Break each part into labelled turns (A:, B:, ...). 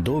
A: 2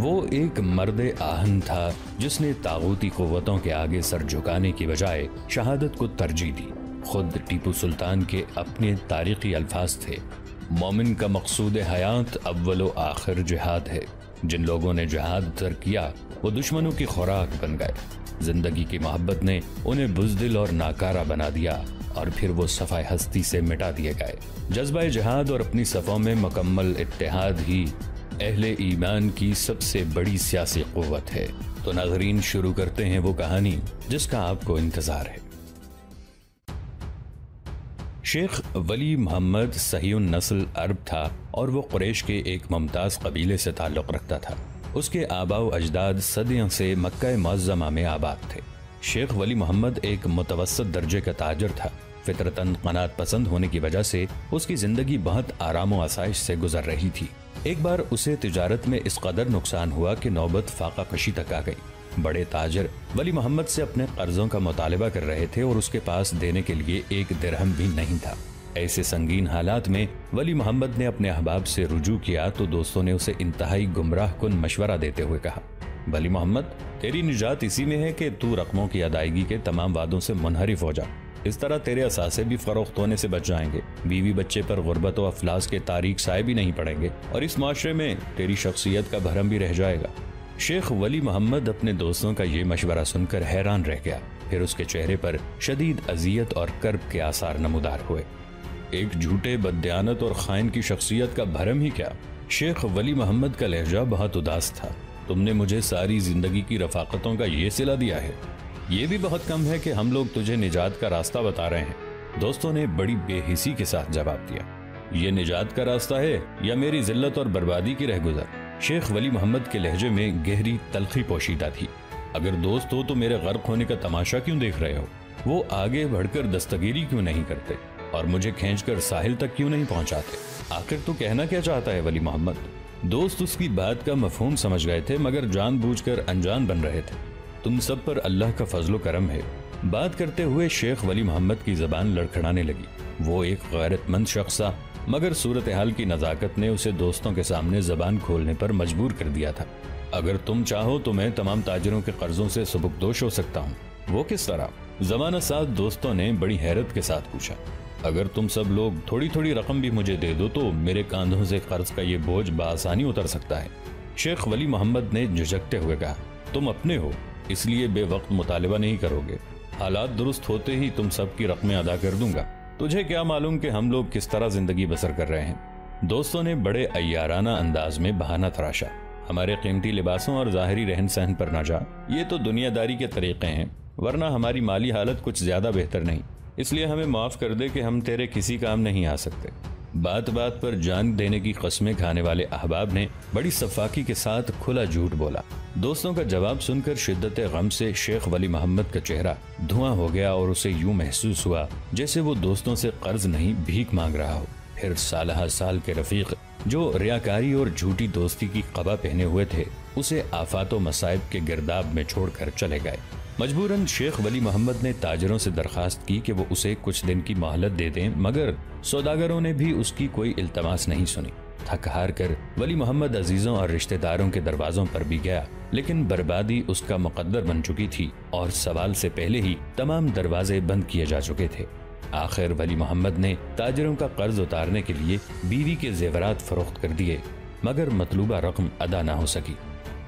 A: وہ ایک مرد آہن تھا جس نے طاغوتی قوتوں کے آگے سر جھکانے کی بجائے شہادت کو ترجیح دی۔ خود ٹیپو سلطان کے اپنے تاریخی الفاظ تھے، مومن کا مقصود حیات اول و آخر جہاد ہے۔ جن لوگوں نے جہاد ترک کیا وہ دشمنوں کی خوراک بن گئے۔ زندگی کی محبت نے انہیں بزدل اور ناکارہ بنا دیا اور پھر وہ صفحہ ہستی سے مٹا دیے گئے۔ جذبہ جہاد اور اپنی صفوں میں مکمل اتحاد ہی اہل ایمان کی سب سے بڑی سیاسی قوت ہے۔ تو ناظرین، شروع کرتے ہیں وہ کہانی جس کا آپ کو انتظار ہے۔ شیخ ولی محمد صحیح النسل عرب تھا اور وہ قریش کے ایک ممتاز قبیلے سے تعلق رکھتا تھا۔ اس کے آباء و اجداد صدیوں سے مکہ معظمہ میں آباد تھے۔ شیخ ولی محمد ایک متوسط درجے کا تاجر تھا۔ فطرتاً قناعت پسند ہونے کی وجہ سے اس کی زندگی بہت آرام و آسائش سے گزر رہی تھی۔ ایک بار اسے تجارت میں اس قدر نقصان ہوا کہ نوبت فاقہ کشی تک آ گئی۔ بڑے تاجر ولی محمد سے اپنے قرضوں کا مطالبہ کر رہے تھے اور اس کے پاس دینے کے لیے ایک درہم بھی نہیں تھا۔ ایسے سنگین حالات میں ولی محمد نے اپنے احباب سے رجوع کیا تو دوستوں نے اسے انتہائی گمراہ کن مشورہ دیتے ہوئے کہا، ولی محمد، تیری نجات اسی میں ہے کہ تو رقموں کی ادائیگی کے تمام وعدوں سے منحرف ہو جا۔ اس طرح تیرے اثاثے بھی فروخت ہونے سے بچ جائیں گے، بیوی بچے پر غربت و افلاس کے تاریک سائے بھی نہیں پڑیں گے اور اس معاشرے میں تیری شخصیت کا بھرم بھی رہ جائے گا۔ شیخ ولی محمد اپنے دوستوں کا یہ مشورہ سن کر حیران رہ گیا۔ پھر اس کے چہرے پر شدید اذیت اور کرب کے آثار نمودار ہوئے۔ ایک جھوٹے، بددیانت اور خائن کی شخصیت کا بھرم ہی کیا؟ شیخ ولی محمد کا لہجہ بہت اداس تھا۔ تم نے مجھے ساری زندگی کی رفاقتوں کا یہ صلہ دیا ہے، یہ بھی بہت کم ہے کہ ہم لوگ تجھے نجات کا راستہ بتا رہے ہیں۔ دوستوں نے بڑی بے حسی کے ساتھ جواب دیا، یہ نجات کا راستہ ہے یا میری ذلت اور بربادی کی رہگزر؟ شیخ ولی محمد کے لہجے میں گہری تلخی پوشیدہ تھی۔ اگر دوست ہو تو میرے غرق ہونے کا تماشا کیوں دیکھ رہے ہو؟ وہ آگے بڑھ کر دستگیری کیوں نہیں کرتے اور مجھے کھینچ کر ساحل تک کیوں نہیں پہنچاتے؟ آخر تو کہنا کیا چاہتا ہے ولی محمد؟ دوست اس کی بات کا مفہوم سمجھ گئے تھے مگر جان بوجھ کر انجان بن رہے تھے۔ تم سب پر اللہ کا فضل و کرم ہے۔ بات کرتے ہوئے شیخ ولی محمد کی زبان لڑکھڑانے لگی۔ وہ ایک غیرت مند شخص تھا مگر صورتحال کی نزاکت نے اسے دوستوں کے سامنے زبان کھولنے پر مجبور کر دیا تھا۔ اگر تم چاہو تو میں تمام تاجروں کے قرضوں سے سبکدوش ہو سکتا ہوں۔ وہ کس طرح؟ زمانہ ساز دوستوں نے بڑی حیرت کے ساتھ پوچھا۔ اگر تم سب لوگ تھوڑی تھوڑی رقم بھی مجھے دے دو تو میرے کاندھوں سے قرض کا یہ بوجھ بآسانی اتر سکتا ہے۔ شیخ ولی محمد نے جھجکتے ہوئے کہا، تم اپنے ہو اس لیے بے وقت مطالبہ نہیں کرو گے، حالات درست ہوتے ہی تم سب کی رقمیں ادا کر دوں گا۔ تجھے کیا معلوم کہ ہم لوگ کس طرح زندگی بسر کر رہے ہیں؟ دوستوں نے بڑے عیارانہ انداز میں بہانہ تراشا، ہمارے قیمتی لباسوں اور ظاہری رہن سہن پر نہ جا، یہ تو دنیا داری کے طریقے ہیں، ورنہ ہماری مالی حالت کچھ زیادہ بہتر نہیں، اس لیے ہمیں معاف کر دے کہ ہم تیرے کسی کام نہیں آ سکتے۔ بات بات پر جان دینے کی قسمیں کھانے والے احباب نے بڑی صفاقی کے ساتھ کھلا جھوٹ بولا۔ دوستوں کا جواب سن کر شدت غم سے شیخ ولی محمد کا چہرہ دھواں ہو گیا اور اسے یوں محسوس ہوا جیسے وہ دوستوں سے قرض نہیں بھیک مانگ رہا ہو۔ پھر سالہ سال کے رفیق جو ریاکاری اور جھوٹی دوستی کی قبا پہنے ہوئے تھے اسے آفات و مصائب کے گرداب میں چھوڑ کر چلے گئے۔ مجبوراً شیخ ولی محمد نے تاجروں سے درخواست کی کہ وہ اسے کچھ دن کی مہلت دے دیں مگر سوداگروں نے بھی اس کی کوئی التماس نہیں سنی۔ تھک ہار کر ولی محمد عزیزوں اور رشتہ داروں کے دروازوں پر بھی گیا لیکن بربادی اس کا مقدر بن چکی تھی اور سوال سے پہلے ہی تمام دروازے بند کیے جا چکے تھے۔ آخر ولی محمد نے تاجروں کا قرض اتارنے کے لیے بیوی کے زیورات فروخت کر دیے مگر مطلوبہ رقم ادا نہ ہو سکی،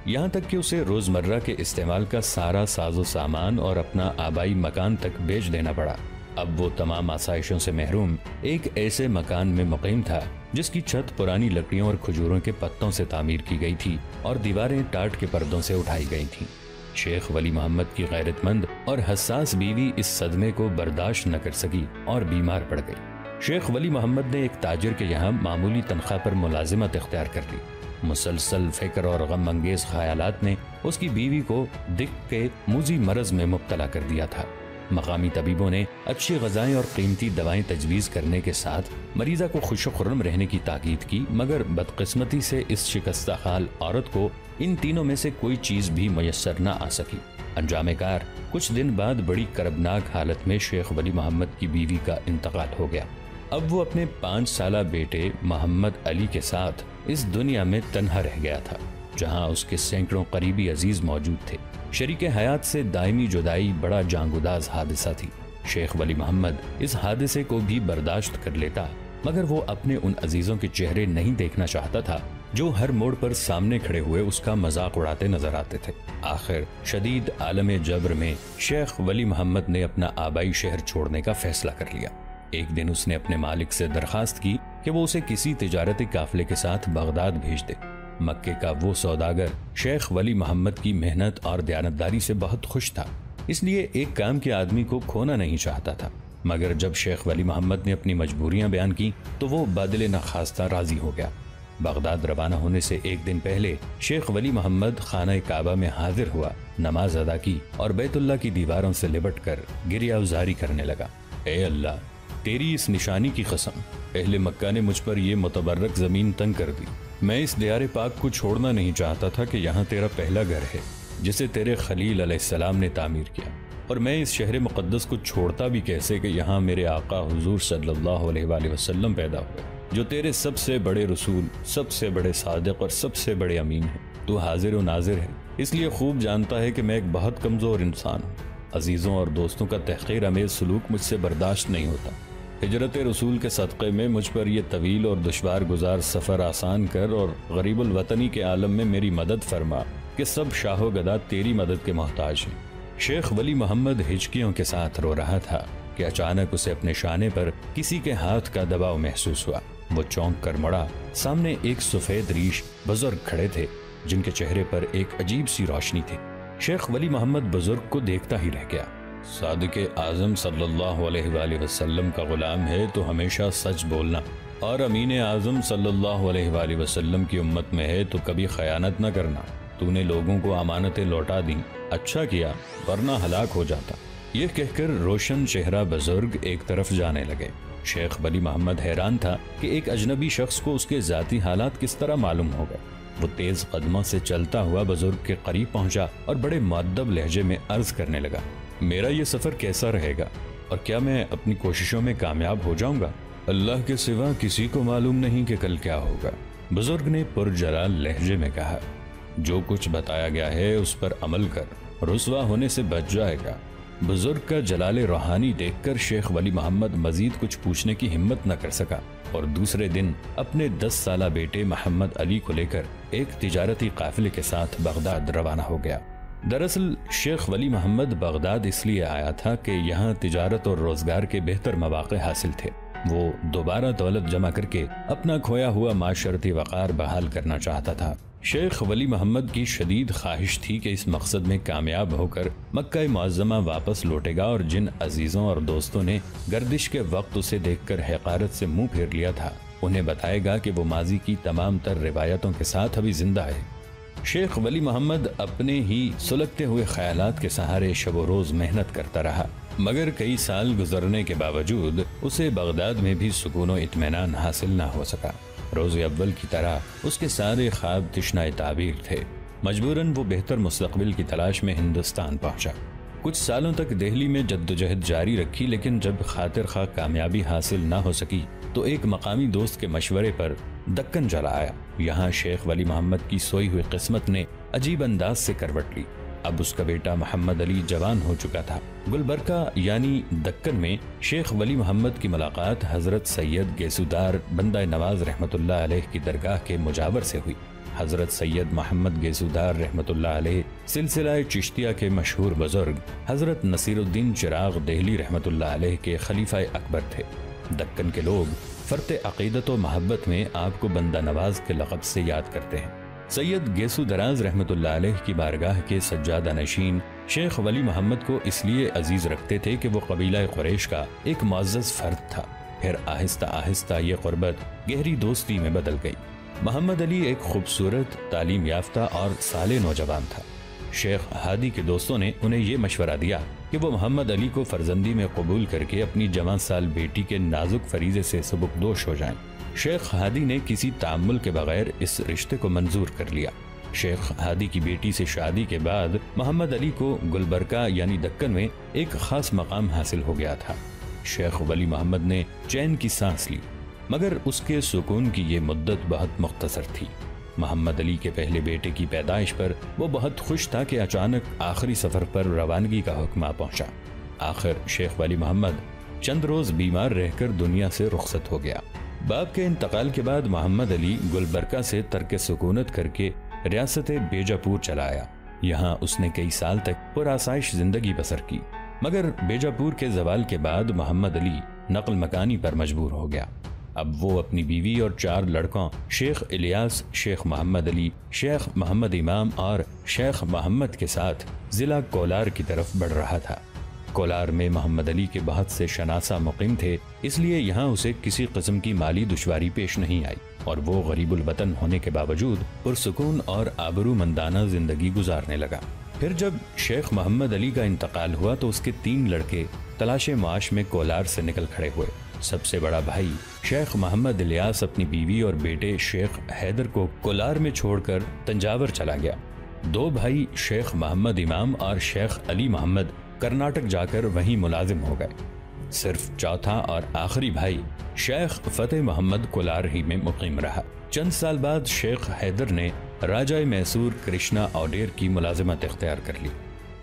A: یہاں تک کہ اسے روزمرہ کے استعمال کا سارا ساز و سامان اور اپنا آبائی مکان تک بیچ دینا پڑا۔ اب وہ تمام آسائشوں سے محروم ایک ایسے مکان میں مقیم تھا جس کی چھت پرانی لکڑیوں اور کھجوروں کے پتوں سے تعمیر کی گئی تھی اور دیواریں ٹاٹ کے پردوں سے اٹھائی گئی تھیں۔ شیخ ولی محمد کی غیرت مند اور حساس بیوی اس صدمے کو برداشت نہ کر سکی اور بیمار پڑ گئی۔ شیخ ولی محمد نے ایک تاجر کے یہاں معمولی تنخواہ پر ملازمت اختیار کر لی۔ مسلسل فکر اور غم انگیز خیالات نے اس کی بیوی کو دکھ کے موذی مرض میں مبتلا کر دیا تھا۔ مقامی طبیبوں نے اچھی غذائیں اور قیمتی دوائیں تجویز کرنے کے ساتھ مریضہ کو خوش و خرم رہنے کی تاکید کی مگر بدقسمتی سے اس شکستہ حال عورت کو ان تینوں میں سے کوئی چیز بھی میسر نہ آ سکی۔ انجام کار کچھ دن بعد بڑی کربناک حالت میں شیخ ولی محمد کی بیوی کا انتقال ہو گیا۔ اب وہ اپنے 5 سالہ بیٹے محمد علی کے ساتھ اس دنیا میں تنہا رہ گیا تھا۔ جہاں اس کے سینکڑوں قریبی عزیز موجود تھے۔ شریک حیات سے دائمی جدائی بڑا جانگوداز حادثہ تھی۔ شیخ ولی محمد اس حادثے کو بھی برداشت کر لیتا، مگر وہ اپنے ان عزیزوں کے چہرے نہیں دیکھنا چاہتا تھا جو ہر موڑ پر سامنے کھڑے ہوئے اس کا مذاق اڑاتے نظر آتے تھے۔ آخر شدید عالم جبر میں شیخ ولی محمد نے اپنا آبائی شہر چھوڑنے کا فیصلہ کر لیا۔ ایک دن اس نے اپنے مالک سے درخواست کی کہ وہ اسے کسی تجارتی قافلے کے ساتھ بغداد بھیج دے۔ مکے کا وہ سوداگر شیخ ولی محمد کی محنت اور دیانتداری سے بہت خوش تھا، اس لیے ایک کام کے آدمی کو کھونا نہیں چاہتا تھا۔ مگر جب شیخ ولی محمد نے اپنی مجبوریاں بیان کی تو وہ بدل نخواستہ راضی ہو گیا۔ بغداد روانہ ہونے سے ایک دن پہلے شیخ ولی محمد خانہ کعبہ میں حاضر ہوا، نماز ادا کی اور بیت اللہ کی دیواروں سے لپٹ کر گریہ ازاری کرنے لگا۔ اے اللہ، تیری اس نشانی کی قسم، اہل مکہ نے مجھ پر یہ متبرک زمین تنگ کر دی۔ میں اس دیار پاک کو چھوڑنا نہیں چاہتا تھا کہ یہاں تیرا پہلا گھر ہے جسے تیرے خلیل علیہ السلام نے تعمیر کیا، اور میں اس شہر مقدس کو چھوڑتا بھی کیسے کہ یہاں میرے آقا حضور صلی اللہ علیہ وآلہ وسلم پیدا ہوئے، جو تیرے سب سے بڑے رسول، سب سے بڑے صادق اور سب سے بڑے امین ہیں۔ تو حاضر و ناظر ہے، اس لیے خوب جانتا ہے کہ میں ایک بہت کمزور انسان ہوں۔ عزیزوں اور دوستوں کا تحقیر امیز سلوک مجھ سے برداشت نہیں ہوتا۔ ہجرت رسول کے صدقے میں مجھ پر یہ طویل اور دشوار گزار سفر آسان کر اور غریب الوطنی کے عالم میں میری مدد فرما کہ سب شاہ و گدا تیری مدد کے محتاج ہیں۔ شیخ ولی محمد ہچکیوں کے ساتھ رو رہا تھا کہ اچانک اسے اپنے شانے پر کسی کے ہاتھ کا دباؤ محسوس ہوا۔ وہ چونک کر مڑا، سامنے ایک سفید ریش بزرگ کھڑے تھے جن کے چہرے پر ایک عجیب سی روشنی تھی۔ شیخ ولی محمد بزرگ کو دیکھتا ہی رہ گیا۔ صادق اعظم صلی اللہ علیہ وآلہ وسلم کا غلام ہے تو ہمیشہ سچ بولنا، اور امین اعظم صلی اللہ علیہ وآلہ وسلم کی امت میں ہے تو کبھی خیانت نہ کرنا۔ تو نے لوگوں کو امانتیں لوٹا دیں، اچھا کیا، ورنہ ہلاک ہو جاتا۔ یہ کہہ کر روشن چہرہ بزرگ ایک طرف جانے لگے۔ شیخ ولی محمد حیران تھا کہ ایک اجنبی شخص کو اس کے ذاتی حالات کس طرح معلوم ہو گئے۔ وہ تیز قدموں سے چلتا ہوا بزرگ کے قریب پہنچا اور بڑے مؤدب لہجے میں عرض کرنے لگا، میرا یہ سفر کیسا رہے گا اور کیا میں اپنی کوششوں میں کامیاب ہو جاؤں گا؟ اللہ کے سوا کسی کو معلوم نہیں کہ کل کیا ہوگا۔ بزرگ نے پرجلال لہجے میں کہا، جو کچھ بتایا گیا ہے اس پر عمل کر، رسوا ہونے سے بچ جائے گا۔ بزرگ کا جلال روحانی دیکھ کر شیخ ولی محمد مزید کچھ پوچھنے کی ہمت نہ کر سکا اور دوسرے دن اپنے 10 سالہ بیٹے محمد علی کو لے کر ایک تجارتی قافلے کے ساتھ بغداد روانہ ہو گیا۔ دراصل شیخ ولی محمد بغداد اس لیے آیا تھا کہ یہاں تجارت اور روزگار کے بہتر مواقع حاصل تھے۔ وہ دوبارہ دولت جمع کر کے اپنا کھویا ہوا معاشرتی وقار بحال کرنا چاہتا تھا۔ شیخ ولی محمد کی شدید خواہش تھی کہ اس مقصد میں کامیاب ہو کر مکہ معظمہ واپس لوٹے گا، اور جن عزیزوں اور دوستوں نے گردش کے وقت اسے دیکھ کر حقارت سے منہ پھیر لیا تھا، انہیں بتائے گا کہ وہ ماضی کی تمام تر روایتوں کے ساتھ ابھی زندہ ہے۔ شیخ ولی محمد اپنے ہی سلگتے ہوئے خیالات کے سہارے شب و روز محنت کرتا رہا، مگر کئی سال گزرنے کے باوجود اسے بغداد میں بھی سکون و اطمینان حاصل نہ ہو سکا۔ روز اول کی طرح اس کے سارے خواب تشنہ تعبیر تھے۔ مجبوراً وہ بہتر مستقبل کی تلاش میں ہندوستان پہنچا۔ کچھ سالوں تک دہلی میں جدوجہد جاری رکھی، لیکن جب خاطر خواہ کامیابی حاصل نہ ہو سکی تو ایک مقامی دوست کے مشورے پر دکن چلا آیا۔ یہاں شیخ ولی محمد کی سوئی ہوئی قسمت نے عجیب انداز سے کروٹ لی۔ اب اس کا بیٹا محمد علی جوان ہو چکا تھا۔ گلبرگہ یعنی دکن میں شیخ ولی محمد کی ملاقات حضرت سید گیسودار بندہ نواز رحمت اللہ علیہ کی درگاہ کے مجاور سے ہوئی۔ حضرت سید محمد گیسودار رحمت اللہ علیہ سلسلہ چشتیہ کے مشہور بزرگ حضرت نصیر الدین چراغ دہلی رحمت اللہ علیہ کے خلیفہ اکبر تھے۔ دکن کے لوگ فرط عقیدت و محبت میں آپ کو بندہ نواز کے لقب سے یاد کرتے ہیں۔ سید گیسو دراز رحمت اللہ علیہ کی بارگاہ کے سجادہ نشین شیخ ولی محمد کو اس لیے عزیز رکھتے تھے کہ وہ قبیلہ قریش کا ایک معزز فرد تھا۔ پھر آہستہ آہستہ یہ قربت گہری دوستی میں بدل گئی۔ محمد علی ایک خوبصورت، تعلیم یافتہ اور صالح نوجوان تھا۔ شیخ ہادی کے دوستوں نے انہیں یہ مشورہ دیا کہ وہ محمد علی کو فرزندی میں قبول کر کے اپنی جوان سال بیٹی کے نازک فریضے سے سبکدوش ہو جائیں۔ شیخ ہادی نے کسی تعامل کے بغیر اس رشتے کو منظور کر لیا۔ شیخ ہادی کی بیٹی سے شادی کے بعد محمد علی کو گلبرگہ یعنی دکن میں ایک خاص مقام حاصل ہو گیا تھا۔ شیخ ولی محمد نے چین کی سانس لی، مگر اس کے سکون کی یہ مدت بہت مختصر تھی۔ محمد علی کے پہلے بیٹے کی پیدائش پر وہ بہت خوش تھا کہ اچانک آخری سفر پر روانگی کا حکم آ پہنچا۔ آخر شیخ ولی محمد چند روز بیمار رہ کر دنیا سے رخصت ہو گیا۔ باپ کے انتقال کے بعد محمد علی گلبرگہ سے ترک سکونت کر کے ریاست بیجاپور چلا آیا۔ یہاں اس نے کئی سال تک پرآسائش زندگی بسر کی، مگر بیجاپور کے زوال کے بعد محمد علی نقل مکانی پر مجبور ہو گیا۔ اب وہ اپنی بیوی اور 4 لڑکوں شیخ الیاس، شیخ محمد علی، شیخ محمد امام اور شیخ محمد کے ساتھ ضلع کولار کی طرف بڑھ رہا تھا۔ کولار میں محمد علی کے بہت سے شناسہ مقیم تھے، اس لیے یہاں اسے کسی قسم کی مالی دشواری پیش نہیں آئی اور وہ غریب الوطن ہونے کے باوجود پرسکون اور آبرومندانہ زندگی گزارنے لگا۔ پھر جب شیخ محمد علی کا انتقال ہوا تو اس کے 3 لڑکے تلاش معاش میں کولار سے نکل کھڑے ہوئے۔ سب سے بڑا بھائی شیخ محمد الیاس اپنی بیوی اور بیٹے شیخ حیدر کو کولار میں چھوڑ کر تنجاور چلا گیا۔ 2 بھائی شیخ محمد امام اور شیخ علی محمد کرناٹک جا کر وہیں ملازم ہو گئے۔ صرف چوتھا اور آخری بھائی شیخ فتح محمد کولار ہی میں مقیم رہا۔ چند سال بعد شیخ حیدر نے راجہ میسور کرشنا اوڈیر کی ملازمت اختیار کر لی۔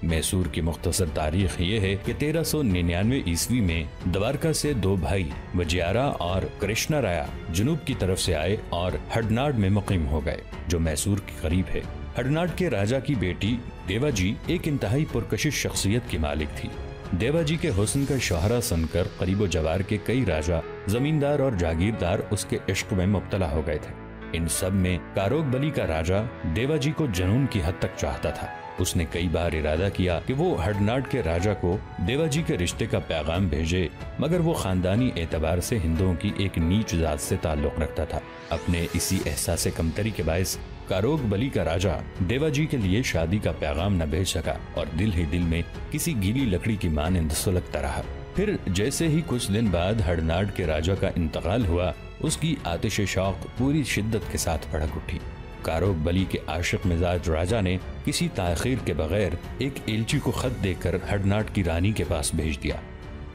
A: میسور کی مختصر تاریخ یہ ہے کہ 1399 عیسوی میں دوارکا سے 2 بھائی وجیارا اور کرشنا رایا جنوب کی طرف سے آئے اور ہڈناڈ میں مقیم ہو گئے، جو میسور کے قریب ہے۔ ہڈناڈ کے راجہ کی بیٹی دیوا جی ایک انتہائی پرکشش شخصیت کی مالک تھی۔ دیوا جی کے حسن کا شوہرہ سن کر قریب و جوار کے کئی راجہ، زمیندار اور جاگیردار اس کے عشق میں مبتلا ہو گئے تھے۔ ان سب میں کاروگ بلی کا راجہ دیوا جی کو جنون کی حد تک چاہتا تھا۔ اس نے کئی بار ارادہ کیا کہ وہ ہڈناڈ کے راجہ کو دیوا جی کے رشتے کا پیغام بھیجے، مگر وہ خاندانی اعتبار سے ہندوؤں کی ایک نیچ ذات سے تعلق رکھتا تھا۔ اپنے اسی احساس کمتری کے باعث کاروگ بلی کا راجہ دیوا جی کے لیے شادی کا پیغام نہ بھیج سکا اور دل ہی دل میں کسی گیلی لکڑی کی مانند سلگتا رہا۔ پھر جیسے ہی کچھ دن بعد ہڈناڈ کے راجہ کا انتقال ہوا، اس کی آتش شوق پوری شدت کے ساتھ بھڑک اٹھی۔ کاروگ بلی کے عاشق مزاج راجہ نے کسی تاخیر کے بغیر ایک ایلچی کو خط دے کر ہڈناڈ کی رانی کے پاس بھیج دیا۔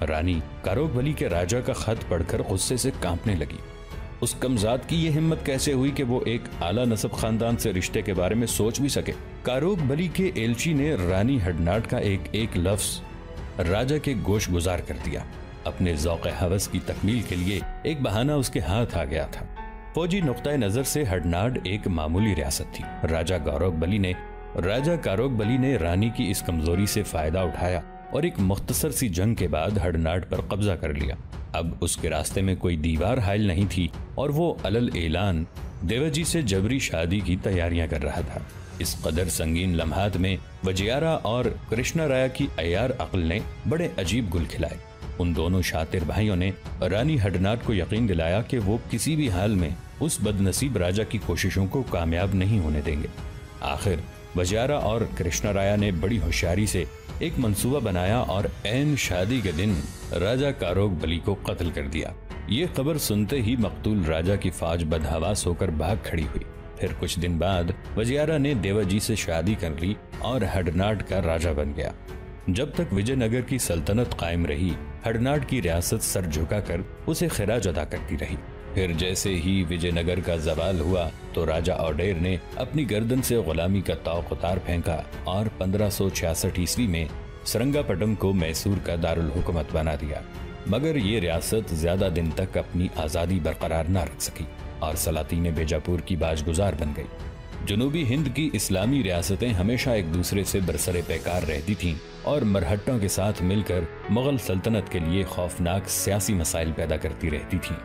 A: رانی کاروگ بلی کے راجہ کا خط پڑھ کر غصے سے کانپنے لگی۔ اس کمزاد کی یہ ہمت کیسے ہوئی کہ وہ ایک اعلیٰ نسب خاندان سے رشتے کے بارے میں سوچ بھی سکے؟ کاروگ بلی کے ایلچی نے رانی ہڈناڈ کا ایک لفظ راجہ کے گوش گزار کر دیا۔ اپنے ذوق ہوس کی تکمیل کے لیے ایک بہانہ اس کے ہاتھ آ گیا تھا۔ فوجی نقطہ نظر سے ہڈناڈ ایک معمولی ریاست تھی۔ راجہ کاروگ بلی نے رانی کی اس کمزوری سے فائدہ اٹھایا اور ایک مختصر سی جنگ کے بعد ہڈناڈ پر قبضہ کر لیا۔ اب اس کے راستے میں کوئی دیوار حائل نہیں تھی اور وہ علل اعلان دیوا جی سے جبری شادی کی تیاریاں کر رہا تھا۔ اس قدر سنگین لمحات میں وجیارا اور کرشنا رایا کی عیار عقل نے بڑے عجیب گل کھلائے۔ ان دونوں شاطر بھائیوں نے رانی ہڈناڈ کو یقین دلایا کہ وہ کسی بھی حال میں اس بد نصیب راجہ کی کوششوں کو کامیاب نہیں ہونے دیں گے۔ آخر وجیارا اور کرشنا رایا نے بڑی ہوشیاری سے ایک منصوبہ بنایا اور عین شادی کے دن راجہ کاروگ بلی کو قتل کر دیا۔ یہ خبر سنتے ہی مقتول راجہ کی فوج بدحواس ہو کر بھاگ کھڑی ہوئی۔ پھر کچھ دن بعد وجیارا نے دیوا جی سے شادی کر لی اور ہڈناڈ کا راجہ بن گیا۔ جب تک وجے نگر کی سلطنت قائم رہی، ہڈناڈ کی ریاست سر جھکا کر اسے خراج ادا کرتی رہی۔ پھر جیسے ہی وجے نگر کا زوال ہوا تو راجہ اوڈیر نے اپنی گردن سے غلامی کا طوق اتار پھینکا اور 1566 عیسوی میں سرنگا پٹم کو میسور کا دارالحکومت بنا دیا۔ مگر یہ ریاست زیادہ دن تک اپنی آزادی برقرار نہ رکھ سکی اور سلاطین بیجاپور کی باج گزار بن گئی۔ جنوبی ہند کی اسلامی ریاستیں ہمیشہ ایک دوسرے سے برسر پیکار رہتی تھیں اور مرہٹوں کے ساتھ مل کر مغل سلطنت کے لیے خوفناک سیاسی مسائل پیدا کرتی رہتی تھیں۔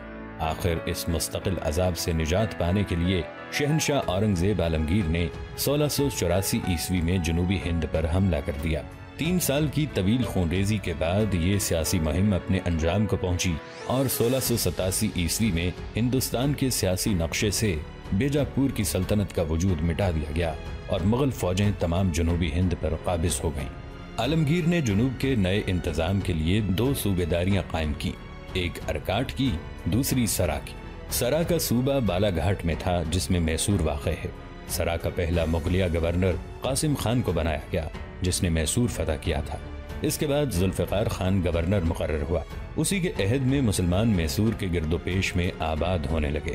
A: آخر اس مستقل عذاب سے نجات پانے کے لیے شہنشاہ اورنگزیب عالمگیر نے 1684 عیسوی میں جنوبی ہند پر حملہ کر دیا۔ 3 سال کی طویل خونریزی کے بعد یہ سیاسی مہم اپنے انجام کو پہنچی اور 1687 عیسوی میں ہندوستان کے سیاسی نقشے سے بیجاپور کی سلطنت کا وجود مٹا دیا گیا اور مغل فوجیں تمام جنوبی ہند پر قابض ہو گئیں۔ عالمگیر نے جنوب کے نئے انتظام کے لیے 2 صوبیداریاں قائم کی، ایک ارکاٹ کی، دوسری سرا کی۔ سرا کا صوبہ بالا گھاٹ میں تھا جس میں میسور واقع ہے۔ سرا کا پہلا مغلیہ گورنر قاسم خان کو بنایا گیا جس نے میسور فتح کیا تھا۔ اس کے بعد ذوالفقار خان گورنر مقرر ہوا۔ اسی کے عہد میں مسلمان میسور کے گرد و پیش میں آباد ہونے لگے۔